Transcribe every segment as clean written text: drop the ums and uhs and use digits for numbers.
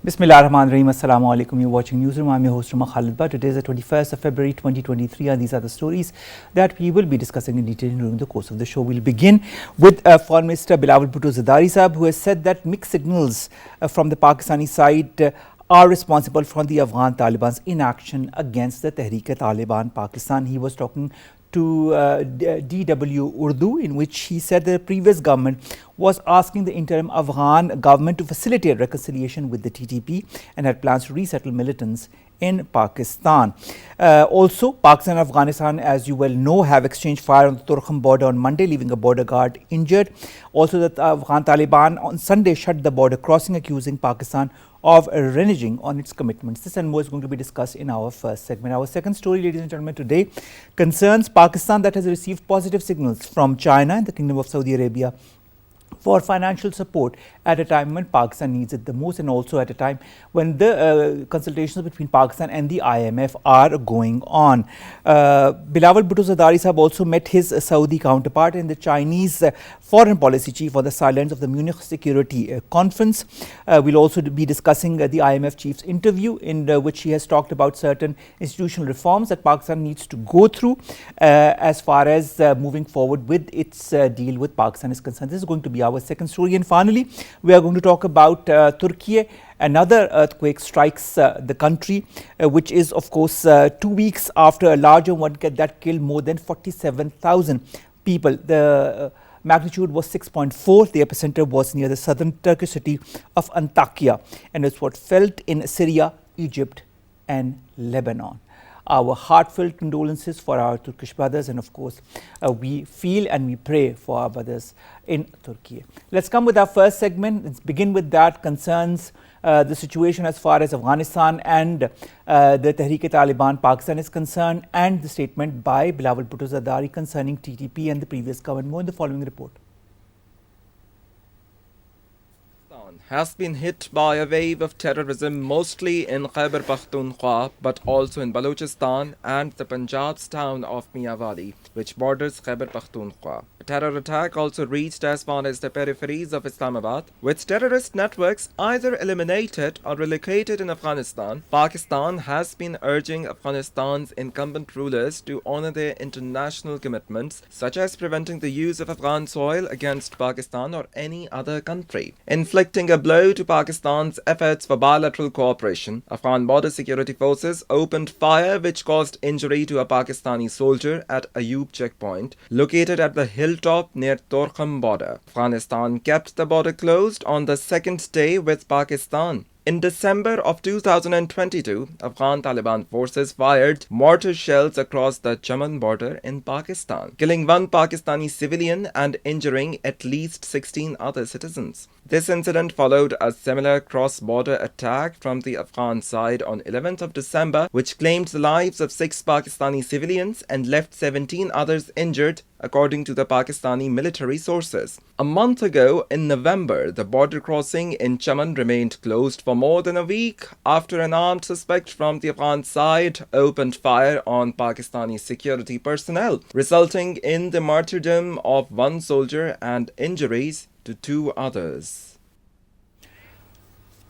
Bismillahirrahmanirrahim. Assalamu alaikum. You're watching Newsroom. I'm your host, Khalid. Today is the 21st of February 2023, and these are the stories that we will be discussing in detail during the course of the show. We'll begin with Foreign Minister Bilawal Bhutto Zardari Sahab, who has said that mixed signals from the Pakistani side are responsible for the Afghan Taliban's inaction against the Tehreek-e-Taliban Pakistan. He was talking to DW Urdu, in which he said the previous government was asking the interim Afghan government to facilitate reconciliation with the TTP and had plans to resettle militants in Pakistan. Also, Pakistan and Afghanistan, as you well know, have exchanged fire on the Torkham border on Monday, leaving a border guard injured. Also, the Afghan Taliban on Sunday shut the border crossing, accusing Pakistan of reneging on its commitments. This and more is going to be discussed in our first segment. Our second story, ladies and gentlemen, today concerns Pakistan, that has received positive signals from China and the Kingdom of Saudi Arabia for financial support at a time when Pakistan needs it the most, and also at a time when the consultations between Pakistan and the IMF are going on. Bilawal Bhutto Zardari Sahab also met his Saudi counterpart and the Chinese foreign policy chief on the sidelines of the Munich Security Conference. We'll also be discussing the IMF chief's interview, in which he has talked about certain institutional reforms that Pakistan needs to go through as far as moving forward with its deal with Pakistan is concerned. This is going to be our second story. And finally, we are going to talk about Turkey. Another earthquake strikes the country, which is, of course, 2 weeks after a larger one that killed more than 47,000 people. The magnitude was 6.4. The epicenter was near the southern Turkish city of Antakya, and it's what felt in Syria, Egypt, and Lebanon. Our heartfelt condolences for our Turkish brothers, and of course we feel and we pray for our brothers in Turkey. Let's come with our first segment. Let's begin with that concerns the situation as far as Afghanistan and the Tehreek-e-Taliban Pakistan is concerned, and the statement by Bilawal Bhutto Zardari concerning TTP and the previous government. More in the following report. Has been hit by a wave of terrorism, mostly in Khyber Pakhtunkhwa, but also in Balochistan and the Punjab's town of Miawali, which borders Khyber Pakhtunkhwa. A terror attack also reached as far as the peripheries of Islamabad, with terrorist networks either eliminated or relocated in Afghanistan. Pakistan has been urging Afghanistan's incumbent rulers to honor their international commitments, such as preventing the use of Afghan soil against Pakistan or any other country. Inflicting a blow to Pakistan's efforts for bilateral cooperation, Afghan border security forces opened fire, which caused injury to a Pakistani soldier at Ayub checkpoint, located at the hilltop near Torkham border. Afghanistan kept the border closed on the second day with Pakistan. In December of 2022, Afghan Taliban forces fired mortar shells across the Chaman border in Pakistan, killing one Pakistani civilian and injuring at least 16 other citizens. This incident followed a similar cross-border attack from the Afghan side on 11th of December, which claimed the lives of 6 Pakistani civilians and left 17 others injured, according to the Pakistani military sources. A month ago, in November, the border crossing in Chaman remained closed for more than a week after an armed suspect from the Afghan side opened fire on Pakistani security personnel, resulting in the martyrdom of one soldier and injuries to 2 others.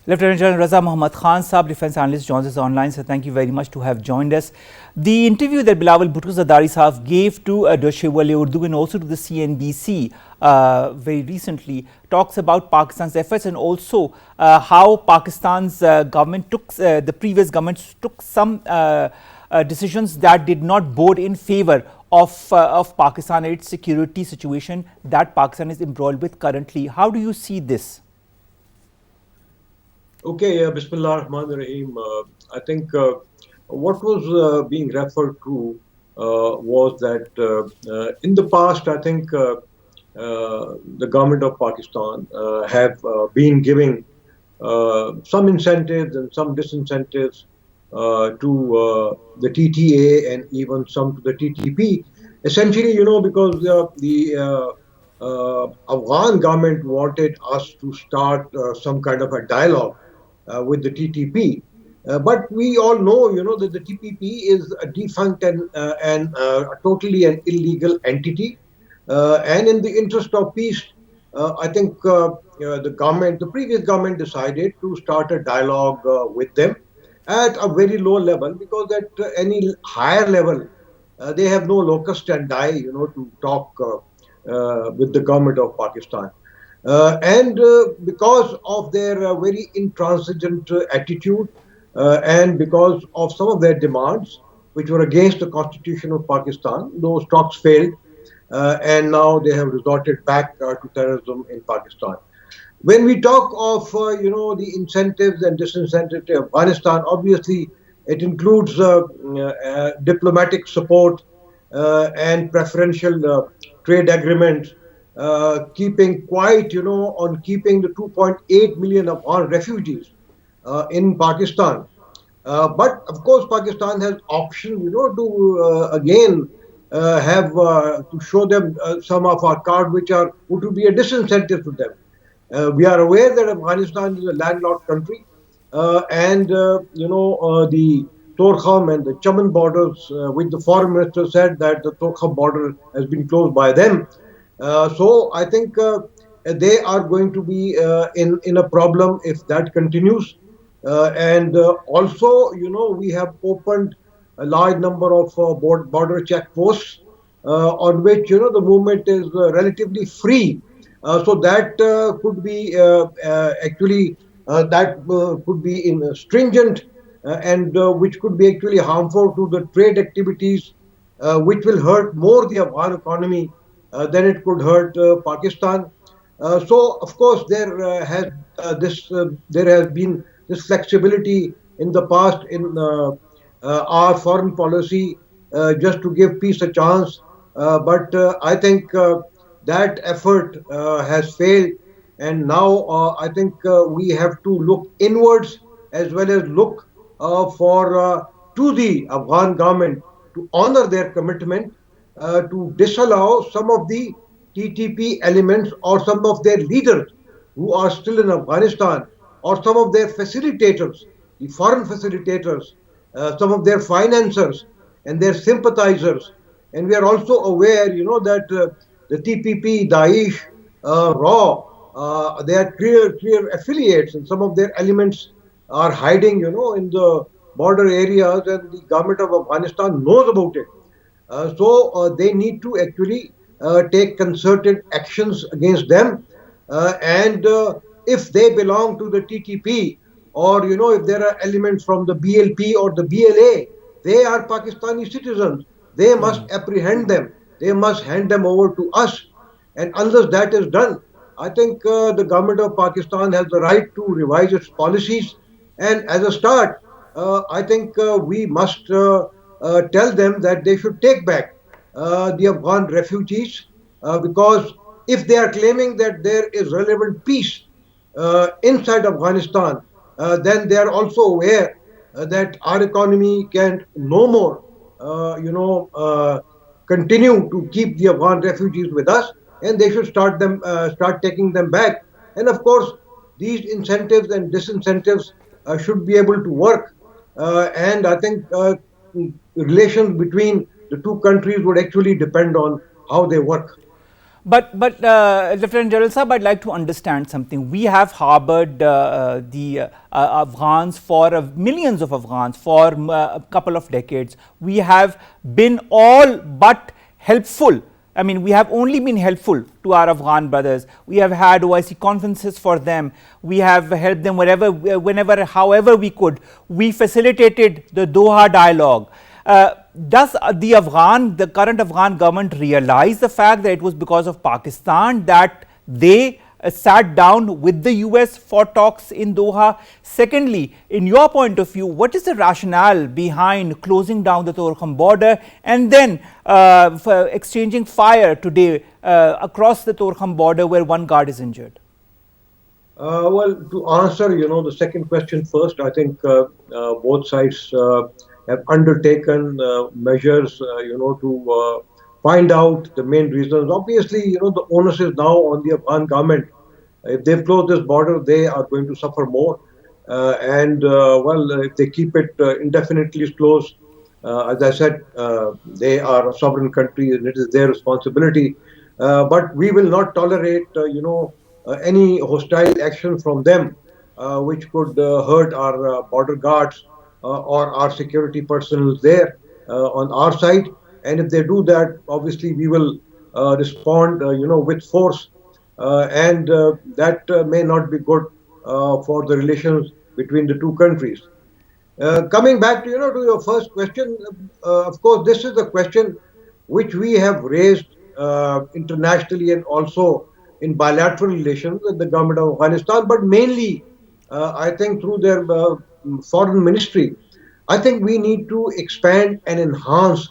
Lieutenant General Raza Muhammad Khan Saab, defense analyst, joins us online. So thank you very much to have joined us. The interview that Bilawal Bhutto Zardari Saab gave to Deutsche Welle Urdu and also to the CNBC very recently talks about Pakistan's efforts, and also how Pakistan's government took, the previous government took some decisions that did not bode in favor of Pakistan and its security situation that Pakistan is embroiled with currently. How do you see this? Okay, Bismillah ar-Rahman ar-Rahim. I think what was being referred to was that in the past, I think the government of Pakistan have been giving some incentives and some disincentives to the TTA and even some to the TTP. Essentially, because the Afghan government wanted us to start some kind of a dialogue with the TTP. But we all know, that the TPP is a defunct and totally an illegal entity. And in the interest of peace, I think the previous government decided to start a dialogue with them at a very low level, because at any higher level, they have no locus standi, to talk with the government of Pakistan. And because of their very intransigent attitude, and because of some of their demands, which were against the constitution of Pakistan, those talks failed, and now they have resorted back to terrorism in Pakistan. When we talk of the incentives and disincentives to Afghanistan, obviously it includes diplomatic support and preferential trade agreements, keeping quiet, on keeping the 2.8 million Afghan refugees in Pakistan. But of course, Pakistan has option, to again have to show them some of our cards, which would be a disincentive to them. We are aware that Afghanistan is a landlocked country, and the Torkham and the Chaman borders, which the foreign minister said that the Torkham border has been closed by them. So I think they are going to be in a problem if that continues. And also, we have opened a large number of border checkposts on which, the movement is relatively free. So that could be actually that could be in stringent, and which could be actually harmful to the trade activities, which will hurt more the Afghan economy than it could hurt Pakistan. So of course there has been this flexibility in the past in our foreign policy, just to give peace a chance. But I think that effort has failed, and now I think we have to look inwards as well as look for to the Afghan government to honor their commitment to disallow some of the TTP elements or some of their leaders who are still in Afghanistan, or some of their facilitators, the foreign facilitators, some of their financiers and their sympathizers. And we are also aware, that the TPP, Daesh, RAW, they are clear affiliates, and some of their elements are hiding, in the border areas, and the government of Afghanistan knows about it. So they need to actually take concerted actions against them. And if they belong to the TTP, or if there are elements from the BLP or the BLA, they are Pakistani citizens. They must apprehend them. They must hand them over to us. And unless that is done, I think the government of Pakistan has the right to revise its policies. And as a start, I think we must tell them that they should take back the Afghan refugees, because if they are claiming that there is relevant peace inside Afghanistan, then they are also aware that our economy can no more, continue to keep the Afghan refugees with us, and they should start taking them back. And of course, these incentives and disincentives should be able to work. And I think relations between the two countries would actually depend on how they work. But Lieutenant General Saab, I'd like to understand something. We have harbored the Afghans for millions of Afghans for a couple of decades. We have been all but helpful. I mean, we have only been helpful to our Afghan brothers. We have had OIC conferences for them. We have helped them wherever, whenever, however we could. We facilitated the Doha dialogue. Does the current Afghan government realize the fact that it was because of Pakistan that they sat down with the US for talks in Doha? Secondly, in your point of view, what is the rationale behind closing down the Torkham border and then for exchanging fire today across the Torkham border where one guard is injured? Well, to answer, the second question first, I think both sides have undertaken measures, to find out the main reasons. Obviously, the onus is now on the Afghan government. If they've closed this border, they are going to suffer more. If they keep it indefinitely closed, as I said, they are a sovereign country and it is their responsibility. But we will not tolerate, any hostile action from them, which could hurt our border guards or our security personnel there on our side. And if they do that, obviously we will respond, with force, and that may not be good for the relations between the two countries. Coming back to to your first question, of course, this is a question which we have raised internationally and also in bilateral relations with the government of Afghanistan, but mainly, I think, through their foreign ministry. I think we need to expand and enhance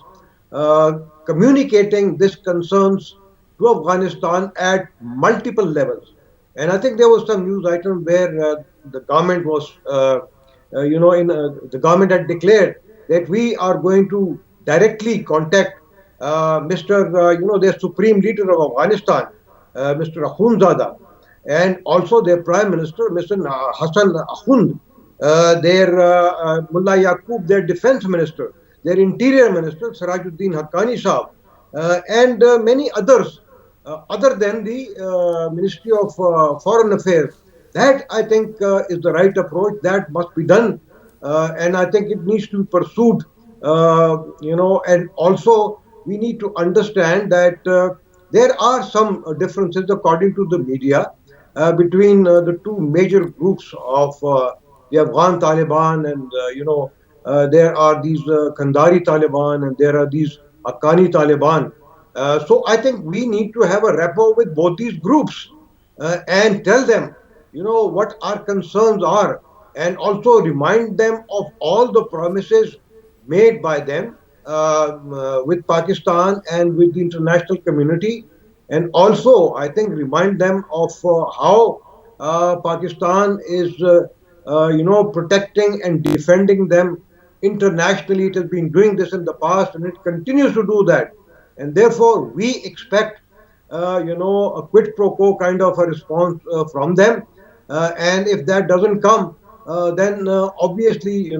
uh, communicating these concerns to Afghanistan at multiple levels. And I think there was some news item where the government was, the government had declared that we are going to directly contact Mr. Their supreme leader of Afghanistan, Mr. Akhundzada, and also their prime minister, Mr. Hassan Akhund, their Mullah Yaqub, their defense minister, their interior minister, Sirajuddin Haqqani Saab, and many others, other than the Ministry of Foreign Affairs. That, I think, is the right approach. That must be done, and I think it needs to be pursued. And also we need to understand that there are some differences, according to the media, between the two major groups of the Afghan Taliban, and there are these Kandari Taliban, and there are these Haqqani Taliban. So I think we need to have a rapport with both these groups and tell them, what our concerns are, and also remind them of all the promises made by them with Pakistan and with the international community, and also I think remind them of how Pakistan is, protecting and defending them internationally. It has been doing this in the past, and it continues to do that, and therefore we expect, a quid pro quo kind of a response from them. And if that doesn't come, then obviously,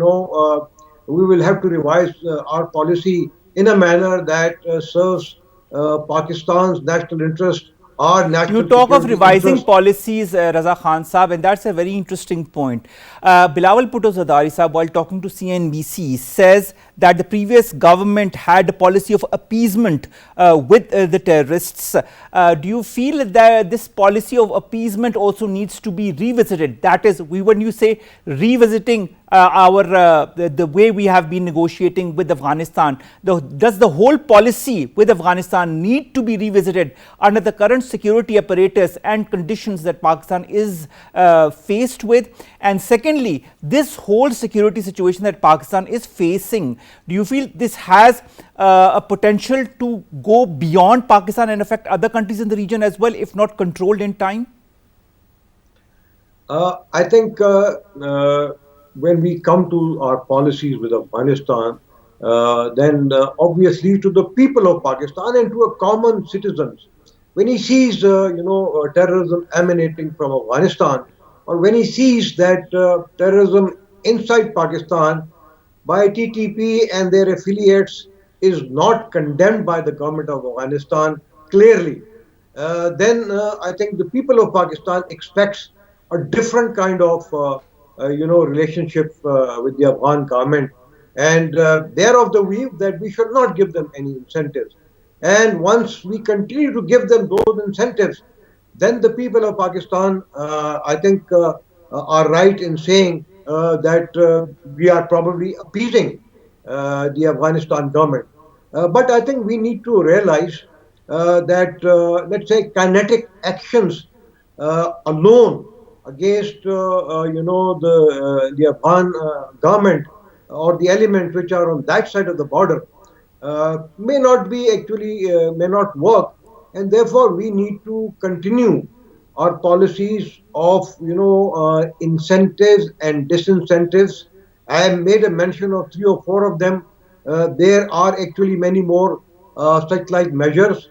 we will have to revise our policy in a manner that serves Pakistan's national interest, our You national talk of security revising interest. policies, Raza Khan Saab, and that's a very interesting point. Bilawal Bhutto Zardari Saab, while talking to CNBC, says that the previous government had a policy of appeasement with the terrorists. Do you feel that this policy of appeasement also needs to be revisited? That is, when you say revisiting the way we have been negotiating with Afghanistan, does the whole policy with Afghanistan need to be revisited under the current security apparatus and conditions that Pakistan is faced with? And secondly, this whole security situation that Pakistan is facing, do you feel this has a potential to go beyond Pakistan and affect other countries in the region as well, if not controlled in time? I think when we come to our policies with Afghanistan, then obviously to the people of Pakistan and to a common citizens, when he sees terrorism emanating from Afghanistan, or when he sees that terrorism inside Pakistan by TTP and their affiliates is not condemned by the government of Afghanistan clearly, then I think the people of Pakistan expects a different kind of relationship with the Afghan government, and they are of the view that we should not give them any incentives. And once we continue to give them those incentives, then the people of Pakistan, I think, are right in saying that we are probably appeasing the Afghanistan government. But I think we need to realize that, let's say, kinetic actions alone against, the Afghan government or the elements which are on that side of the border may not be actually may not work, and therefore we need to continue our policies of incentives and disincentives. I have made a mention of three or four of them. There are actually many more such like measures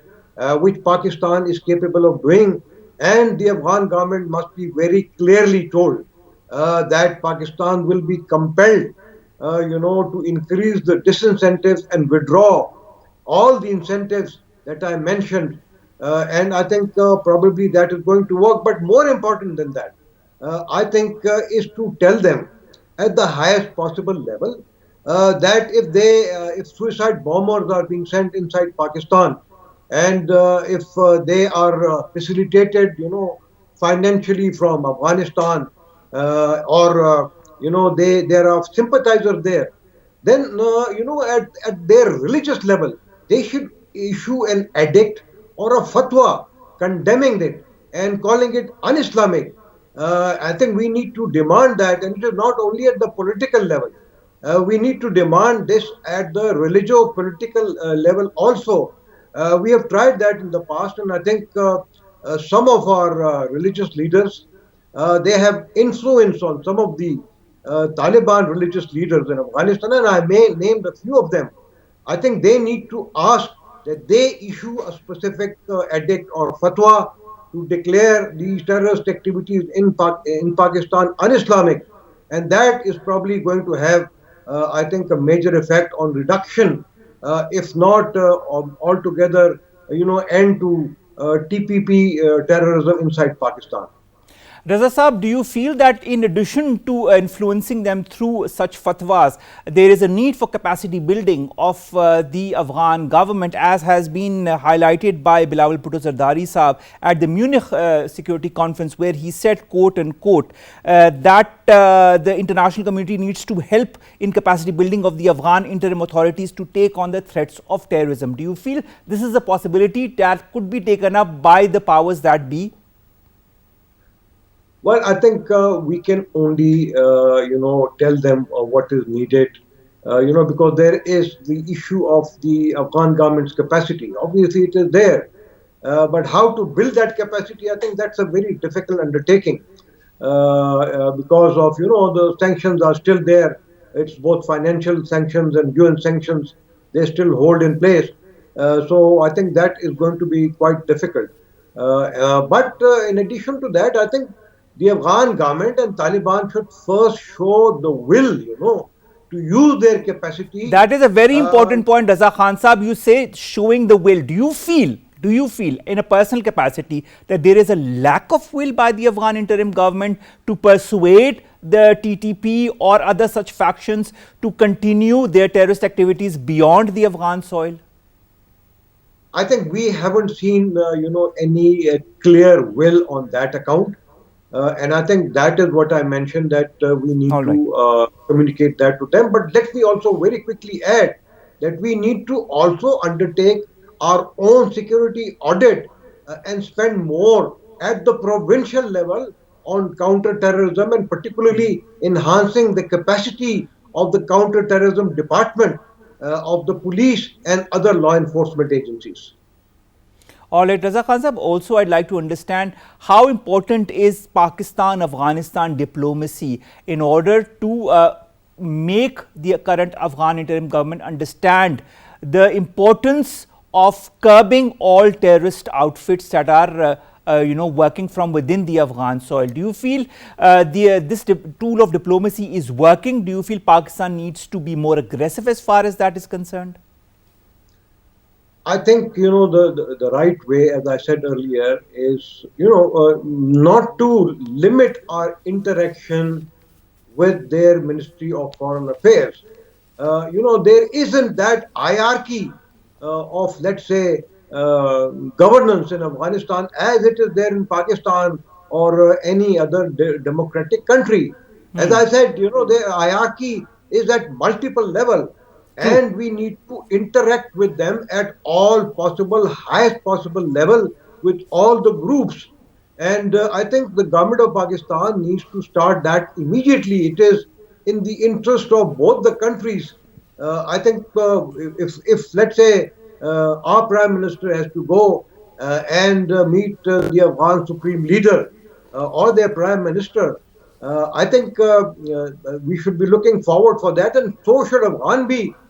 which Pakistan is capable of doing, and the Afghan government must be very clearly told that Pakistan will be compelled, to increase the disincentives and withdraw all the incentives that I mentioned And I think probably that is going to work. But more important than that, I think is to tell them at the highest possible level that if suicide bombers are being sent inside Pakistan, and if they are facilitated, financially from Afghanistan, or there are sympathizers there, then at their religious level they should issue an edict or a fatwa condemning it and calling it un-Islamic. I think we need to demand that, and it is not only at the political level. We need to demand this at the religio-political level also. We have tried that in the past, and I think some of our religious leaders, they have influence on some of the Taliban religious leaders in Afghanistan, and I may name a few of them. I think they need to ask that they issue a specific edict or fatwa to declare these terrorist activities in Pakistan un-Islamic, and that is probably going to have, I think, a major effect on reduction, if not altogether, end to TPP terrorism inside Pakistan. Raza Saab, do you feel that in addition to influencing them through such fatwas, there is a need for capacity building of the Afghan government, as has been highlighted by Bilawal Bhutto Zardari Saab at the Munich Security Conference, where he said, quote unquote, that the international community needs to help in capacity building of the Afghan interim authorities to take on the threats of terrorism. Do you feel this is a possibility that could be taken up by the powers that be? Well, I think we can only, tell them what is needed, because there is the issue of the Afghan government's capacity. Obviously, it is there. But how to build that capacity, I think that's a very difficult undertaking because of, the sanctions are still there. It's both financial sanctions and UN sanctions. They still hold in place. So I think that is going to be quite difficult. But in addition to that, I think the Afghan government and Taliban should first show the will, to use their capacity. That is a very important point, Raza Khan Saab. You say showing the will. Do you feel in a personal capacity that there is a lack of will by the Afghan interim government to persuade the TTP or other such factions to continue their terrorist activities beyond the Afghan soil? I think we haven't seen, any clear will on that account. And I think that is what I mentioned, that we need to communicate that to them. But let me also very quickly add that we need to also undertake our own security audit and spend more at the provincial level on counter-terrorism, and particularly enhancing the capacity of the counter-terrorism department of the police and other law enforcement agencies. All right, Raza Khan Sahab, also I'd like to understand how important is Pakistan-Afghanistan diplomacy in order to make the current Afghan interim government understand the importance of curbing all terrorist outfits that are working from within the Afghan soil. Do you feel this tool of diplomacy is working? Do you feel Pakistan needs to be more aggressive as far as that is concerned? I think, the right way, as I said earlier, is, not to limit our interaction with their Ministry of Foreign Affairs. There isn't that hierarchy of, let's say, governance in Afghanistan as it is there in Pakistan or any other democratic country. As I said, the hierarchy is at multiple levels. And we need to interact with them at all possible, highest possible level with all the groups. And I think the government of Pakistan needs to start that immediately. It is in the interest of both the countries. I think if let's say, our Prime Minister has to go and meet the Afghan Supreme Leader or their Prime Minister, I think we should be looking forward for that, and so should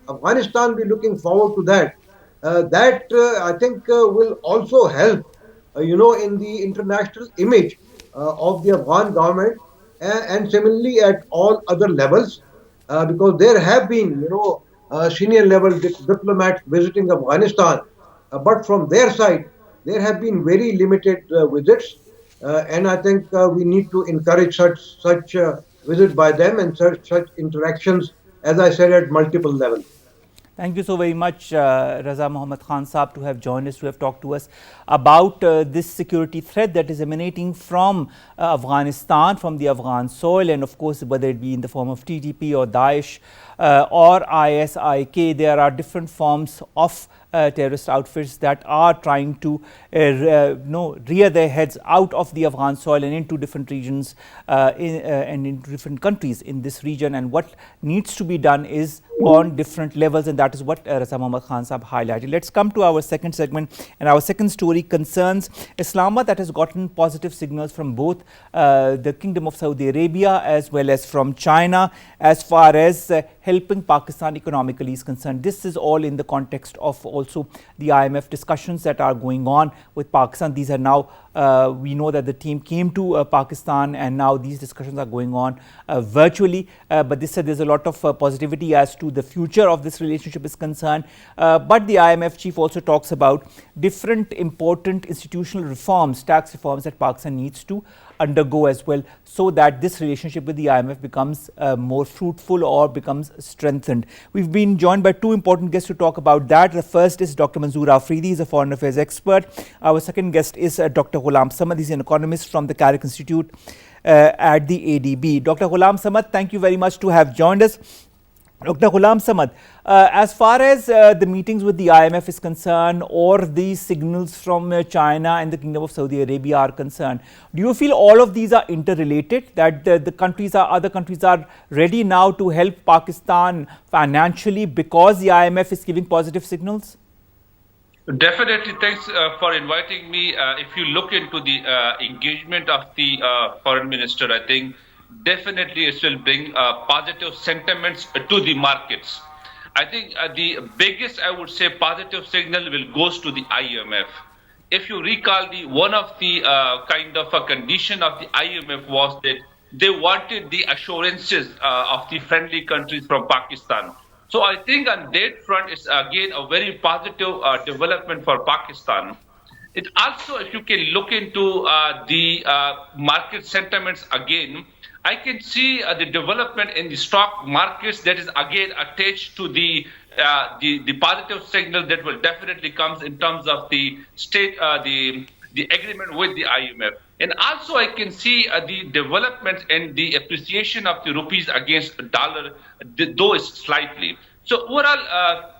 Afghanistan be looking forward to that. That I think will also help, in the international image of the Afghan government, and similarly at all other levels, because there have been, senior level diplomats visiting Afghanistan, but from their side, there have been very limited visits, and I think we need to encourage such visit by them and such interactions, as I said, at multiple levels. Thank you so very much, Raza Muhammad Khan Saab, to have joined us, to have talked to us about this security threat that is emanating from Afghanistan, from the Afghan soil, and of course, whether it be in the form of TTP or Daesh or ISIK, there are different forms of terrorist outfits that are trying to rear their heads out of the Afghan soil and into different regions and into different countries in this region. And what needs to be done is on different levels, and that is what Raza Muhammad Khan Saab highlighted. Let's come to our second segment, and our second story concerns Islamabad, that has gotten positive signals from both the Kingdom of Saudi Arabia as well as from China as far as helping Pakistan economically is concerned. This is all in the context of also the IMF discussions that are going on with Pakistan. These are now, we know that the team came to Pakistan, and now these discussions are going on virtually. But this said, there's a lot of positivity as to the future of this relationship is concerned. But the IMF chief also talks about different important institutional reforms, tax reforms that Pakistan needs to undergo as well, so that this relationship with the IMF becomes more fruitful or becomes strengthened. We've been joined by two important guests to talk about that. The first is Dr. Manzoor Afridi, he's a foreign affairs expert. Our second guest is Dr. Abdul Samad, he's an economist from the Carrick Institute at the ADB. Dr. Abdul Samad, thank you very much to have joined us. Dr. Abdul Samad, as far as the meetings with the IMF is concerned, or the signals from China and the Kingdom of Saudi Arabia are concerned, do you feel all of these are interrelated, that other countries are ready now to help Pakistan financially because the IMF is giving positive signals? Definitely. Thanks for inviting me. If you look into the engagement of the foreign minister, I think definitely it will bring positive sentiments to the markets. I think the biggest, I would say, positive signal will goes to the IMF. If you recall, one of the kind of a condition of the IMF was that they wanted the assurances of the friendly countries from Pakistan. So I think on that front, it's again a very positive development for Pakistan. It also, if you can look into the market sentiments again, I can see the development in the stock markets that is again attached to the positive signal that will definitely comes in terms of the state, the agreement with the IMF. And also I can see the development and the appreciation of the rupees against dollar, though it's slightly. So overall,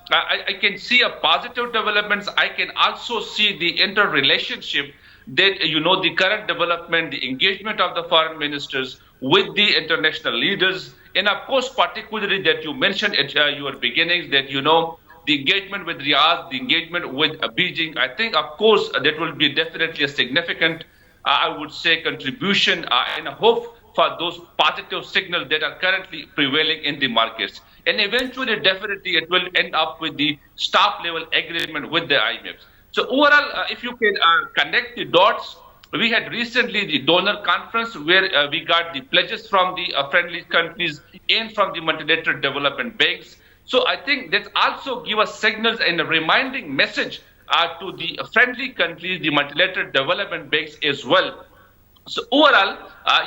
I can see a positive developments. I can also see the interrelationship that, the current development, the engagement of the foreign ministers with the international leaders, and of course, particularly that you mentioned at your beginnings, that, the engagement with Riyadh, the engagement with Beijing, I think, of course, that will be definitely a significant, I would say, contribution and a hope for those positive signals that are currently prevailing in the markets. And eventually, definitely, it will end up with the staff level agreement with the IMF. So overall, if you can connect the dots, we had recently the donor conference where we got the pledges from the friendly countries and from the multilateral development banks. So I think that also give us signals and a reminding message to the friendly countries, the multilateral development banks as well. So overall,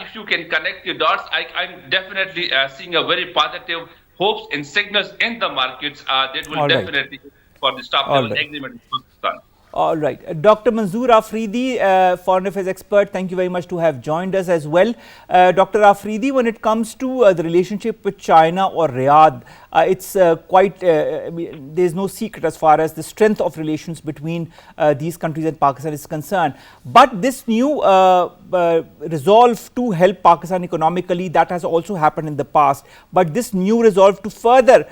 if you can connect the dots, I'm definitely seeing a very positive hopes and signals in the markets that will definitely for the staff level agreement in Pakistan. All right. Dr. Manzoor Afridi, foreign affairs expert, thank you very much to have joined us as well. Dr. Afridi, when it comes to the relationship with China or Riyadh, it's quite, there's no secret as far as the strength of relations between these countries and Pakistan is concerned. But this new resolve to help Pakistan economically, that has also happened in the past. But this new resolve to further,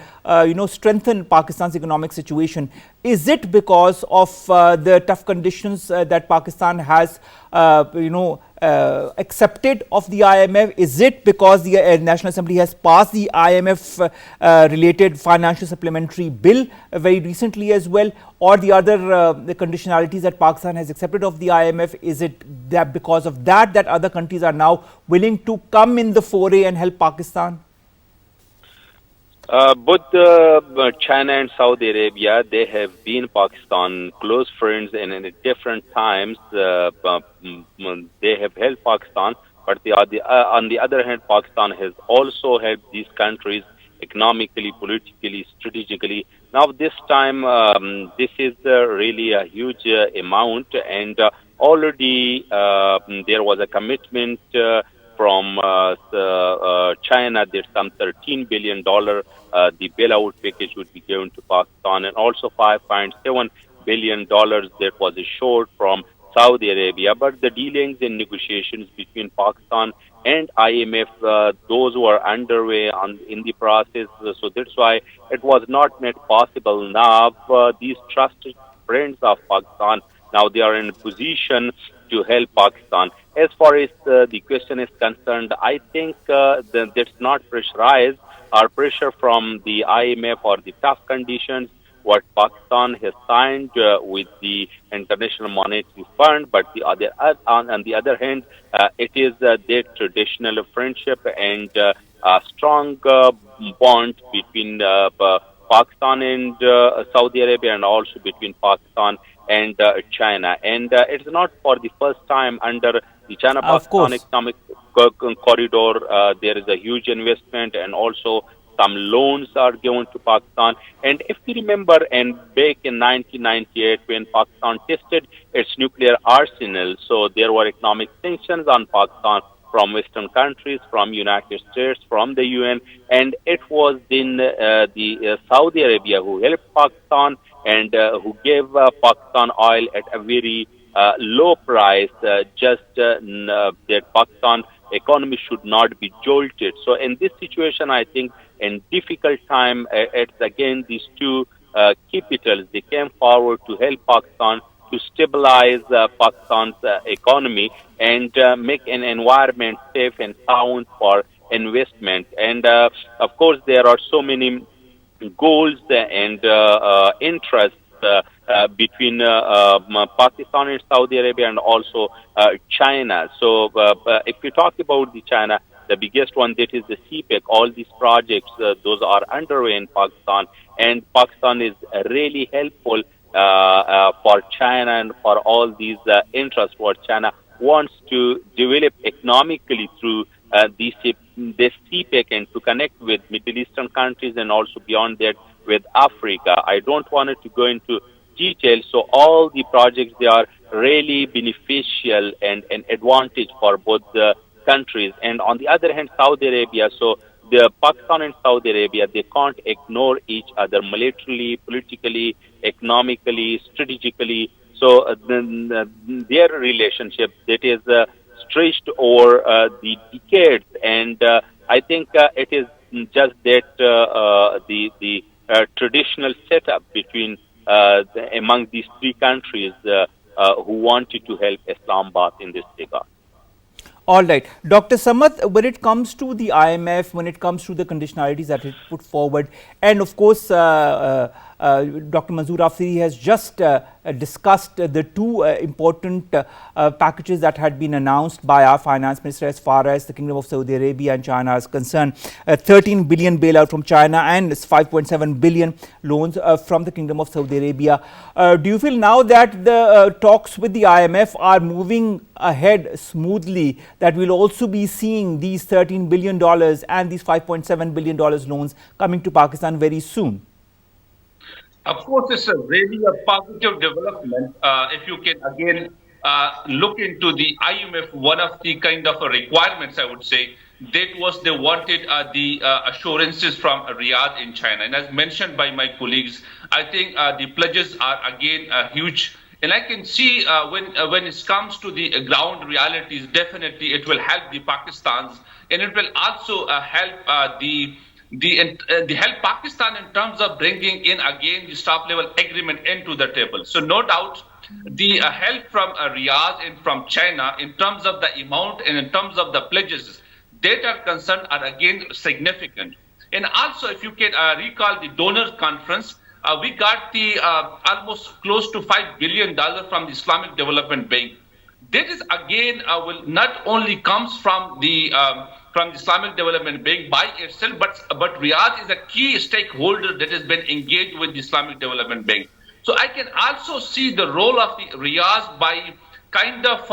strengthen Pakistan's economic situation, is it because of the tough conditions that Pakistan has, accepted of the IMF? Is it because the National Assembly has passed the IMF related financial supplementary bill very recently as well, or the other the conditionalities that Pakistan has accepted of the IMF? Is it that because of that other countries are now willing to come in the foray and help Pakistan? Both China and Saudi Arabia, they have been Pakistan close friends, and in different times they have helped Pakistan. But on the other hand, Pakistan has also helped these countries economically, politically, strategically. Now, this time, this is really a huge amount, and already there was a commitment. From China, there's some $13 billion. The bailout package would be given to Pakistan, and also $5.7 billion that was assured from Saudi Arabia. But the dealings and negotiations between Pakistan and IMF, those were underway in the process. So that's why it was not made possible. Now, these trusted friends of Pakistan, now they are in a position to help Pakistan. As far as the question is concerned, I think that's not pressurized or pressure from the IMF or the tough conditions what Pakistan has signed with the International Monetary Fund. But on the other hand, it is their traditional friendship and a strong bond between Pakistan and Saudi Arabia, and also between Pakistan and China. And it's not for the first time under the China-Pakistan economic corridor. There is a huge investment, and also some loans are given to Pakistan. And if you remember, and back in 1998, when Pakistan tested its nuclear arsenal, so there were economic sanctions on Pakistan from Western countries, from United States, from the UN, and it was then the Saudi Arabia who helped Pakistan and who gave Pakistan oil at a very low price, that Pakistan economy should not be jolted. So in this situation, I think in difficult time, it's again these two capitals, they came forward to help Pakistan to stabilize Pakistan's economy and make an environment safe and sound for investment. And of course, there are so many goals and interests between Pakistan and Saudi Arabia, and also China. So if we talk about the China, the biggest one, that is the CPEC, all these projects, those are underway in Pakistan, and Pakistan is really helpful for China and for all these interests what China wants to develop economically through this CPEC, and to connect with Middle Eastern countries, and also beyond that with Africa. I don't want it to go into details. So all the projects, they are really beneficial and an advantage for both the countries. And on the other hand, Saudi Arabia, so the Pakistan and Saudi Arabia, they can't ignore each other militarily, politically, economically, strategically. So their relationship, that is stretched over the decades, and I think it is just that the traditional setup between among these three countries who wanted to help Islamabad in this regard. All right. Dr. Samad, when it comes to the IMF, when it comes to the conditionalities that it put forward, and of course, Dr. Manzoor Afridi has just discussed the two important packages that had been announced by our finance minister as far as the Kingdom of Saudi Arabia and China is concerned. 13 billion bailout from China and 5.7 billion loans from the Kingdom of Saudi Arabia. Do you feel now that the talks with the IMF are moving ahead smoothly, that we'll also be seeing these $13 billion and these $5.7 billion loans coming to Pakistan very soon? Of course, it's a really a positive development. If you can again look into the IMF, one of the kind of requirements, I would say, that was they wanted the assurances from Riyadh in China. And as mentioned by my colleagues, I think the pledges are again huge. And I can see when it comes to the ground realities, definitely it will help the Pakistans, and it will also help help Pakistan in terms of bringing in again the top level agreement into the table. So no doubt the help from Riyadh and from China in terms of the amount and in terms of the pledges that are concerned are again significant. And also, if you can recall the donors conference, we got the almost close to $5 billion from the Islamic Development Bank. That is again will not only comes from the from the Islamic Development Bank by itself, but Riyadh is a key stakeholder that has been engaged with the Islamic Development Bank. So I can also see the role of the Riyadh by kind of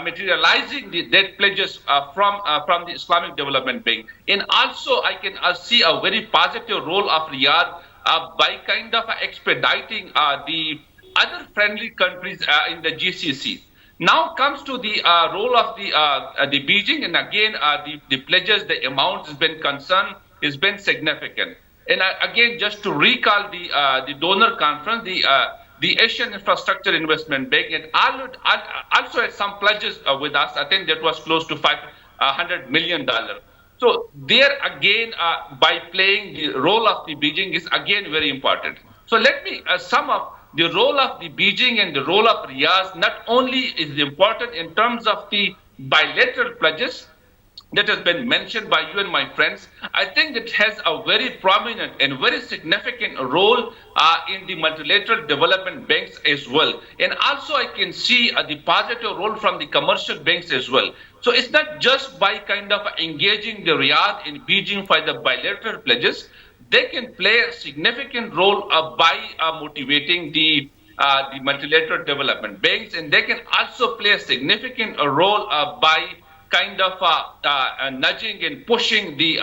materializing the debt pledges from the Islamic Development Bank. And also I can see a very positive role of Riyadh by kind of expediting the other friendly countries in the GCC. Now comes to the role of the Beijing, and again the pledges, the amount has been concerned, has been significant. And again, just to recall the donor conference, the Asian Infrastructure Investment Bank, and also had some pledges with us. I think that was close to $500 million. So there again, by playing the role of the Beijing is again very important. So let me sum up. The role of the Beijing and the role of Riyadh not only is important in terms of the bilateral pledges that has been mentioned by you and my friends. I think it has a very prominent and very significant role in the multilateral development banks as well. And also I can see the positive role from the commercial banks as well. So it's not just by kind of engaging the Riyadh and Beijing for the bilateral pledges. They can play a significant role by motivating the multilateral development banks, and they can also play a significant role by kind of nudging and pushing the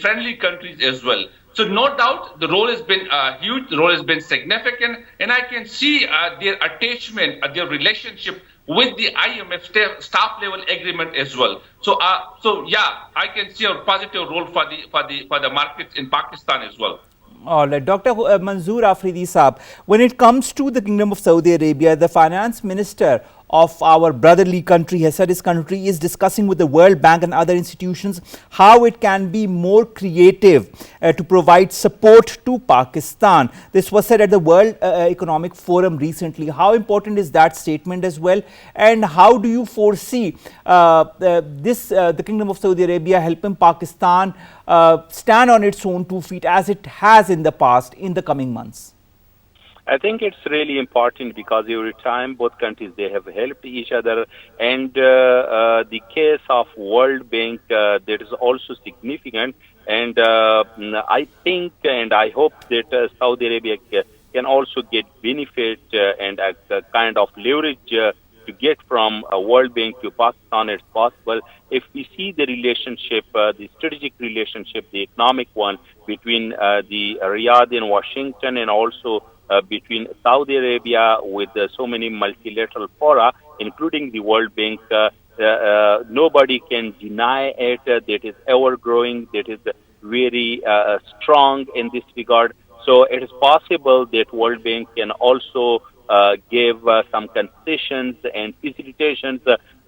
friendly countries as well. So no doubt the role has been huge, the role has been significant, and I can see their attachment, their relationship with the IMF staff level agreement as well. So yeah, I can see a positive role for the markets in Pakistan as well. All right, Dr. Manzoor Afridi Saab, when it comes to the Kingdom of Saudi Arabia, the finance minister of our brotherly country has said his country is discussing with the World Bank and other institutions how it can be more creative to provide support to Pakistan. This was said at the World Economic Forum recently. How important is that statement as well? And how do you foresee the Kingdom of Saudi Arabia helping Pakistan stand on its own 2 feet as it has in the past in the coming months? I think it's really important because every time both countries, they have helped each other, and the case of World Bank, that is also significant. And I think and I hope that Saudi Arabia can also get benefit and a kind of leverage to get from World Bank to Pakistan as possible. If we see the relationship, the strategic relationship, the economic one between the Riyadh and Washington, and also between Saudi Arabia with so many multilateral fora, including the World Bank, nobody can deny it. That is ever growing. That is very strong in this regard. So it is possible that World Bank can also give some concessions and facilitations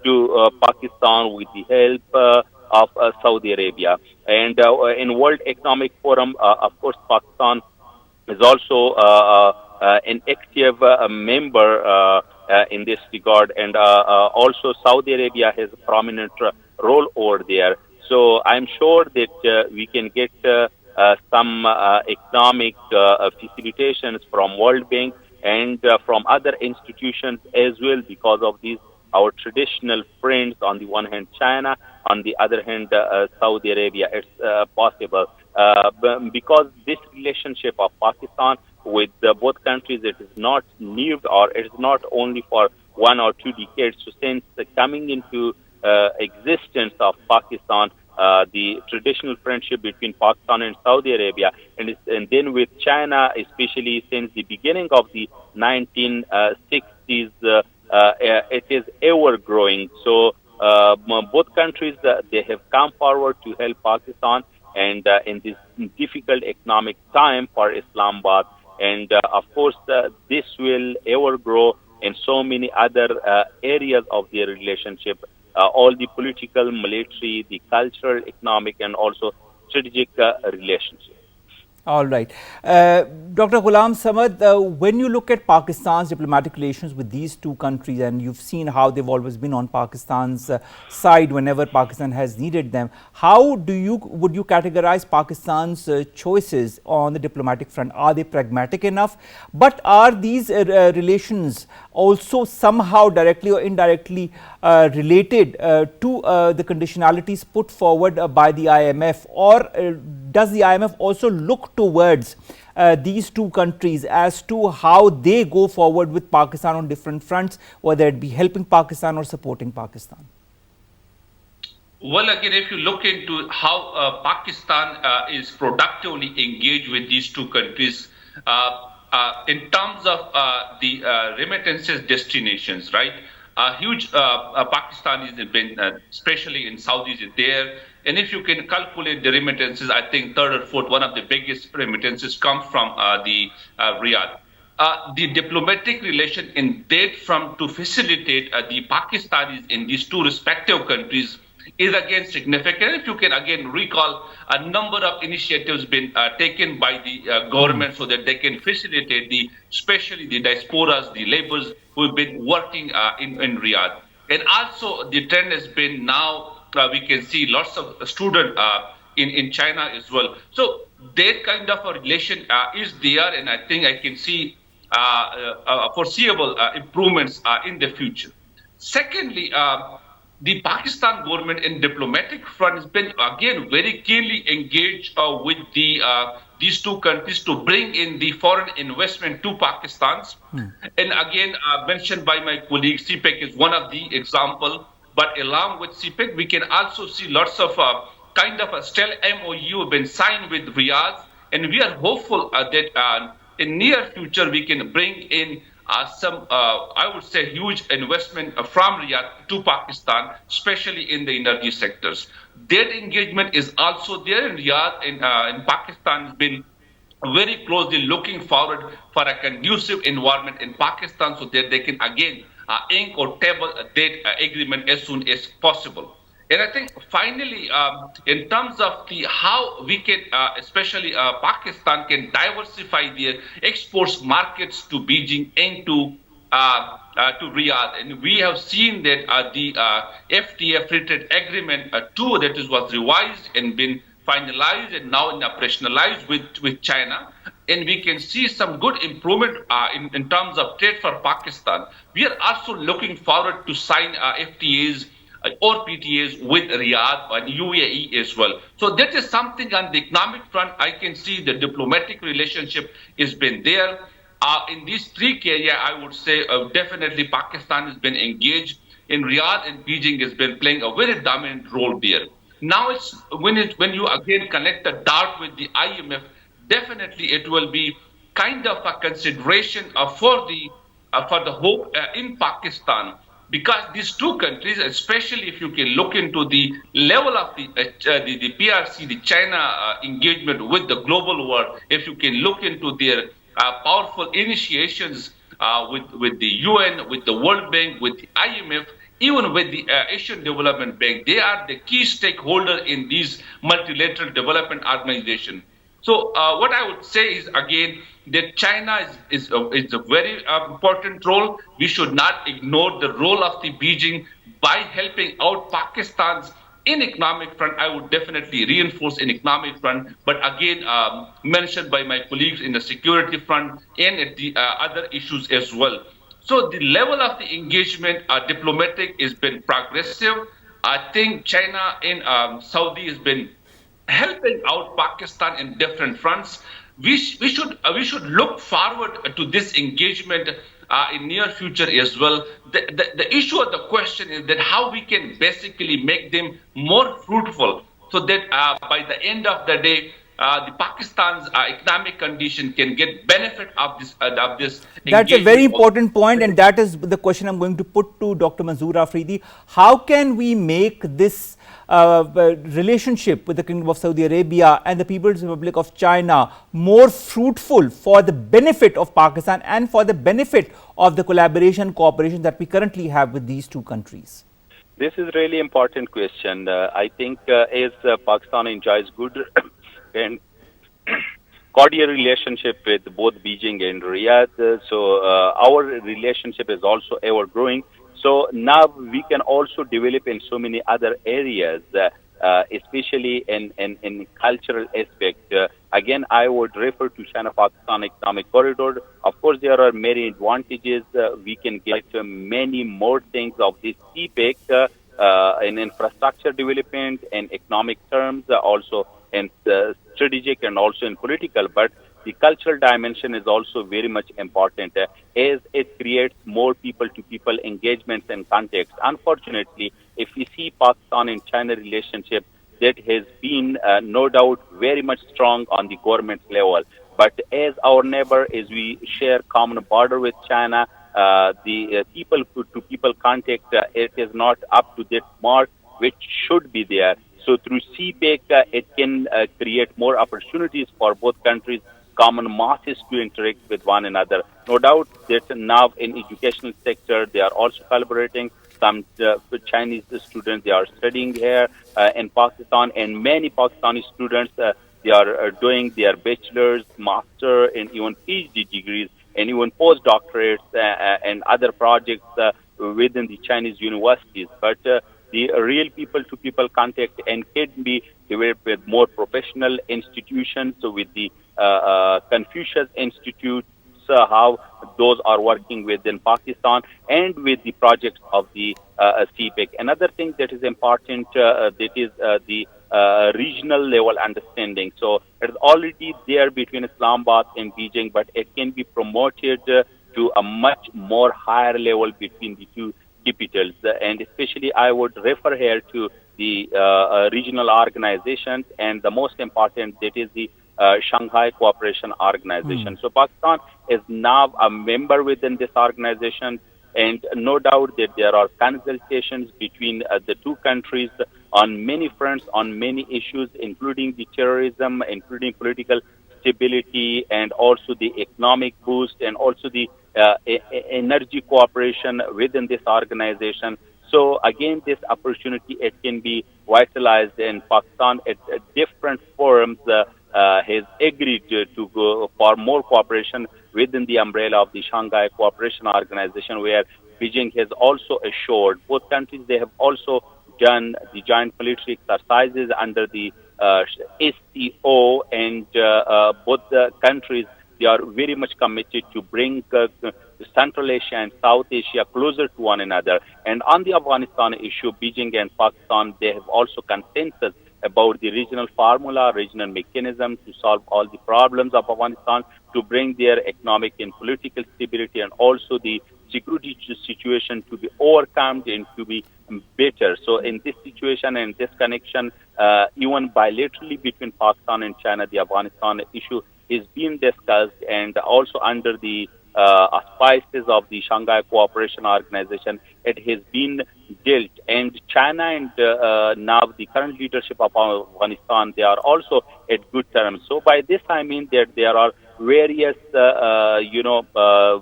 to Pakistan with the help of Saudi Arabia. And in World Economic Forum, of course, Pakistan is also an active member in this regard, and also Saudi Arabia has a prominent role over there. So I'm sure that we can get some economic facilitations from World Bank and from other institutions as well, because of these our traditional friends. On the one hand, China; on the other hand, Saudi Arabia. It's possible. Because this relationship of Pakistan with both countries, it is not new, or it is not only for 1 or 2 decades. So since the coming into existence of Pakistan, the traditional friendship between Pakistan and Saudi Arabia, and then with China, especially since the beginning of the 1960s, it is ever growing. So both countries, they have come forward to help Pakistan, and in this difficult economic time for Islamabad. And of course, this will ever grow in so many other areas of their relationship, all the political, military, the cultural, economic, and also strategic relationship. All right. Dr. Ghulam Samad, when you look at Pakistan's diplomatic relations with these two countries, and you've seen how they've always been on Pakistan's side whenever Pakistan has needed them, how would you categorize Pakistan's choices on the diplomatic front? Are they pragmatic enough? But are these relations also somehow directly or indirectly related to the conditionalities put forward by the IMF, or does the IMF also look towards these two countries as to how they go forward with Pakistan on different fronts, whether it be helping Pakistan or supporting Pakistan? Well, again, if you look into how Pakistan is productively engaged with these two countries, in terms of the remittances destinations, right? Huge Pakistanis have been, especially in Saudis, is there. And if you can calculate the remittances, I think third or fourth, one of the biggest remittances comes from the Riyadh. The diplomatic relation in that front to facilitate the Pakistanis in these two respective countries is again significant. If you can again recall, a number of initiatives been taken by the government so that they can facilitate especially the diasporas, the laborers who have been working in Riyadh. And also the trend has been now we can see lots of students in China as well. So that kind of a relation is there, and I think I can see foreseeable improvements in the future. Secondly, the Pakistan government in diplomatic front has been again very keenly engaged with these two countries to bring in the foreign investment to Pakistan. And again, mentioned by my colleague, CPEC is one of the example. But along with CPEC, we can also see lots of kind of a still MOU been signed with Riyadh, and we are hopeful that in near future we can bring in some, I would say, huge investment from Riyadh to Pakistan, especially in the energy sectors. That engagement is also there in Riyadh, and Pakistan has been very closely looking forward for a conducive environment in Pakistan so that they can again ink or table that agreement as soon as possible. And I think finally, in terms of how we can, especially Pakistan, can diversify their exports markets to Beijing and to Riyadh, and we have seen that the FTA free trade agreement 2 that was revised and been finalized and now operationalized with China, and we can see some good improvement in terms of trade for Pakistan. We are also looking forward to sign FTAs or PTAs with Riyadh and UAE as well. So that is something on the economic front. I can see the diplomatic relationship has been there. In these three areas, I would say definitely Pakistan has been engaged in Riyadh, and Beijing has been playing a very dominant role there. Now it's when you again connect the dot with the IMF, definitely it will be kind of a consideration for the hope in Pakistan, because these two countries, especially if you can look into the level of the PRC, the China engagement with the global world, if you can look into their powerful initiations with the UN, with the World Bank, with the IMF, even with the Asian Development Bank, they are the key stakeholder in these multilateral development organizations. So what I would say is, again, that China is a very important role. We should not ignore the role of the Beijing by helping out Pakistan's in economic front. I would definitely reinforce in economic front, but again, mentioned by my colleagues in the security front and at the other issues as well. So the level of the engagement, diplomatic, has been progressive. I think China and Saudi has been helping out Pakistan in different fronts. We should look forward to this engagement in near future as well. The issue or the question is that how we can basically make them more fruitful, so that by the end of the day, the Pakistan's economic condition can get benefit of this. That's a very important point, and that is the question I'm going to put to Dr. Manzoor Afridi. How can we make this relationship with the Kingdom of Saudi Arabia and the People's Republic of China more fruitful for the benefit of Pakistan and for the benefit of the collaboration, cooperation that we currently have with these two countries? This is a really important question. I think as Pakistan enjoys good and cordial relationship with both Beijing and Riyadh. Our relationship is also ever growing. So now we can also develop in so many other areas, especially in cultural aspect. Again, I would refer to China-Pakistan Economic Corridor. Of course, there are many advantages. We can get many more things of this CPEC in infrastructure development, in economic terms, also in strategic and also in political. But the cultural dimension is also very much important as it creates more people-to-people engagements and context. Unfortunately, if we see Pakistan and China relationship, that has been no doubt very much strong on the government level. But as our neighbor, as we share common border with China, the people-to-people contact, it is not up to that mark which should be there. So through CPEC, it can create more opportunities for both countries, common masses to interact with one another. No doubt that now in educational sector, they are also collaborating. Some Chinese students, they are studying here in Pakistan, and many Pakistani students, they are doing their bachelor's, master, and even PhD degrees, and even postdoctorates and other projects within the Chinese universities. But the real people-to-people contact and can be developed with more professional institutions, so with the Confucius Institute, how those are working within Pakistan, and with the projects of the CPEC. Another thing that is important, that is the regional level understanding. So it's already there between Islamabad and Beijing, but it can be promoted to a much more higher level between the two capitals. And especially I would refer here to the regional organizations, and the most important, that is the Shanghai Cooperation Organization. So Pakistan is now a member within this organization, and no doubt that there are consultations between the two countries on many fronts, on many issues, including the terrorism, including political stability, and also the economic boost, and also the energy cooperation within this organization. So again, this opportunity, it can be vitalized, in Pakistan at different forums has agreed to go for more cooperation within the umbrella of the Shanghai Cooperation Organization, where Beijing has also assured both countries, they have also done the joint military exercises under the SCO, and both the countries, they are very much committed to bring Central Asia and South Asia closer to one another. And on the Afghanistan issue, Beijing and Pakistan, they have also consensus about the regional formula, regional mechanism to solve all the problems of Afghanistan, to bring their economic and political stability, and also the security situation to be overcome and to be better. So in this situation and this connection, even bilaterally between Pakistan and China, the Afghanistan issue is being discussed, and also under the auspices of the Shanghai Cooperation Organization, it has been dealt. And China and now the current leadership of Afghanistan, they are also at good terms. So by this I mean that there are various,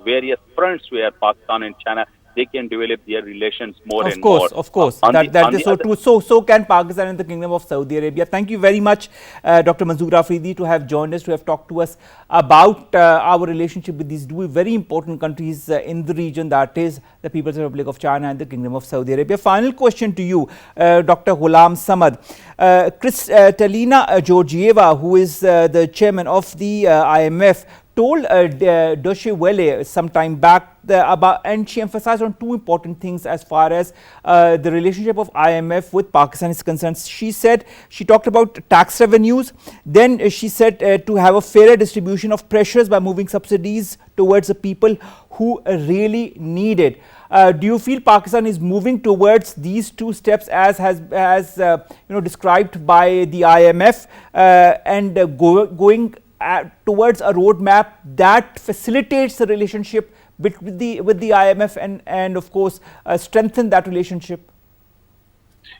various fronts where Pakistan and China, they can develop their relations more and more. Of course, that is so true. So can Pakistan and the Kingdom of Saudi Arabia. Thank you very much, Dr. Manzoor Afridi, to have joined us, to have talked to us about our relationship with these two very important countries in the region, that is the People's Republic of China and the Kingdom of Saudi Arabia. Final question to you, Dr. Abdul Samad. Kristalina Georgieva, who is the chairman of the IMF, told Deutsche Welle some time back about, and she emphasized on two important things as far as the relationship of IMF with Pakistan is concerned. She talked about tax revenues. Then she said to have a fairer distribution of pressures by moving subsidies towards the people who really need it. Do you feel Pakistan is moving towards these two steps as described by the IMF, and going towards a roadmap that facilitates the relationship with the IMF and of course strengthen that relationship?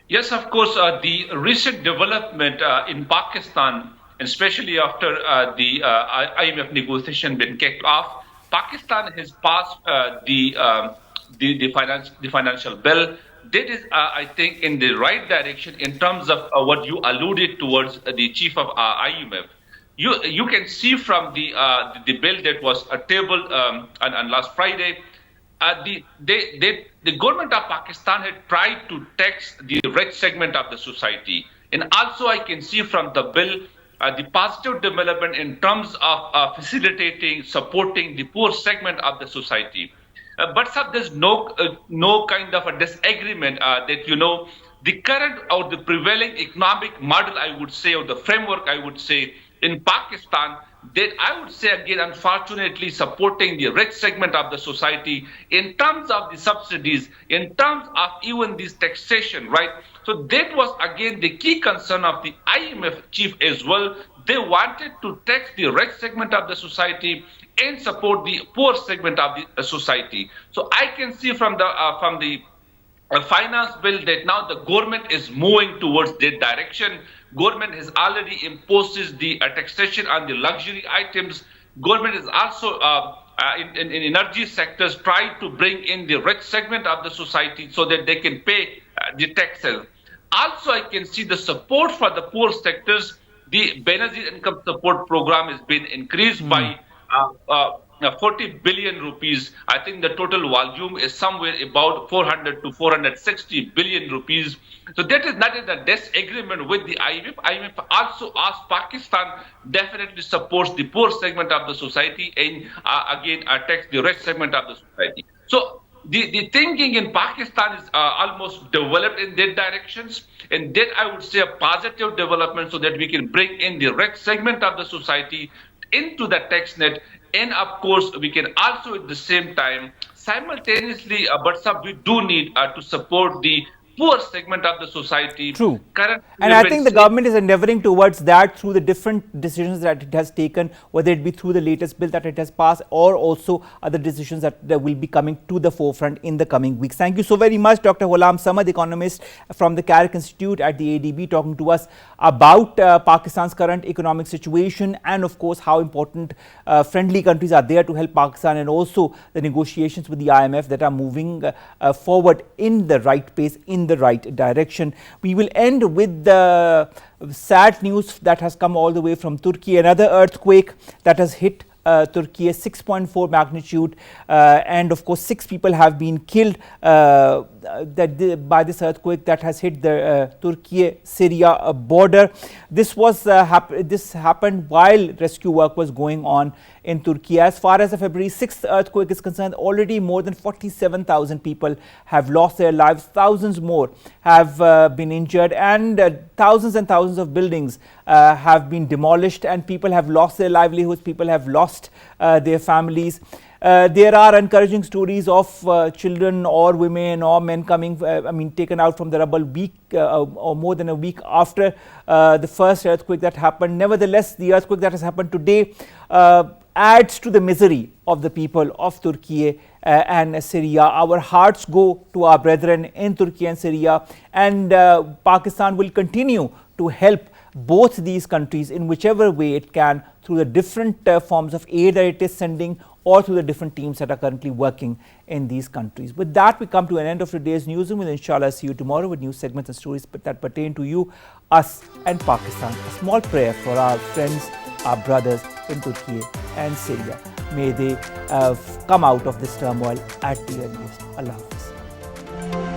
Yes, of course. The recent development in Pakistan, especially after the IMF negotiation been kicked off, Pakistan has passed the financial bill. That is, I think, in the right direction in terms of what you alluded towards the chief of IMF. You can see from the bill that was tabled on last Friday, the government of Pakistan had tried to tax the rich segment of the society, and also I can see from the bill the positive development in terms of facilitating, supporting the poor segment of the society. But sir, there's no kind of a disagreement that the current or the prevailing economic model, I would say, or the framework, I would say, in Pakistan, that I would say again, unfortunately, supporting the rich segment of the society in terms of the subsidies, in terms of even this taxation, right? So that was again the key concern of the IMF chief as well. They wanted to tax the rich segment of the society and support the poor segment of the society. So I can see from the finance bill that now the government is moving towards that direction. Government has already imposed the taxation on the luxury items. Government is also in energy sectors trying to bring in the rich segment of the society so that they can pay the taxes. Also, I can see the support for the poor sectors. The Benazir Income Support Program has been increased by 40 billion rupees. I think the total volume is somewhere about 400 to 460 billion rupees. So that is not in a disagreement with the IMF. IMF also asked Pakistan definitely supports the poor segment of the society and again tax the rich segment of the society. So the thinking in Pakistan is almost developed in that directions, and that I would say a positive development so that we can bring in the rich segment of the society into the tax net. And of course, we can also at the same time simultaneously, but we do need to support the poor segment of the society. True. And I think the government is endeavoring towards that through the different decisions that it has taken, whether it be through the latest bill that it has passed or also other decisions that will be coming to the forefront in the coming weeks. Thank you so very much, Dr. Ghulam Samad, economist from the Carrick Institute at the ADB, talking to us about Pakistan's current economic situation and of course how important friendly countries are there to help Pakistan, and also the negotiations with the IMF that are moving forward in the right pace, in the right direction. We will end with the sad news that has come all the way from Turkey. Another earthquake that has hit Turkey, 6.4 magnitude, and of course 6 people have been killed by this earthquake that has hit the Turkey-Syria border. This happened while rescue work was going on in Turkey. As far as the February 6th earthquake is concerned, already more than 47,000 people have lost their lives, thousands more have been injured, and thousands of buildings have been demolished, and people have lost their livelihoods, people have lost their families. There are encouraging stories of children or women or men coming, taken out from the rubble week or more than a week after the first earthquake that happened. Nevertheless, the earthquake that has happened today adds to the misery of the people of Turkey and Syria. Our hearts go to our brethren in Turkey and Syria, and Pakistan will continue to help both these countries in whichever way it can through the different forms of aid that it is sending or through the different teams that are currently working in these countries. With that, we come to an end of today's newsroom. We'll inshallah see you tomorrow with news segments and stories that pertain to you, us and Pakistan. A small prayer for our friends, our brothers in Turkey and Syria. May they come out of this turmoil at the earliest. Allah Hafiz.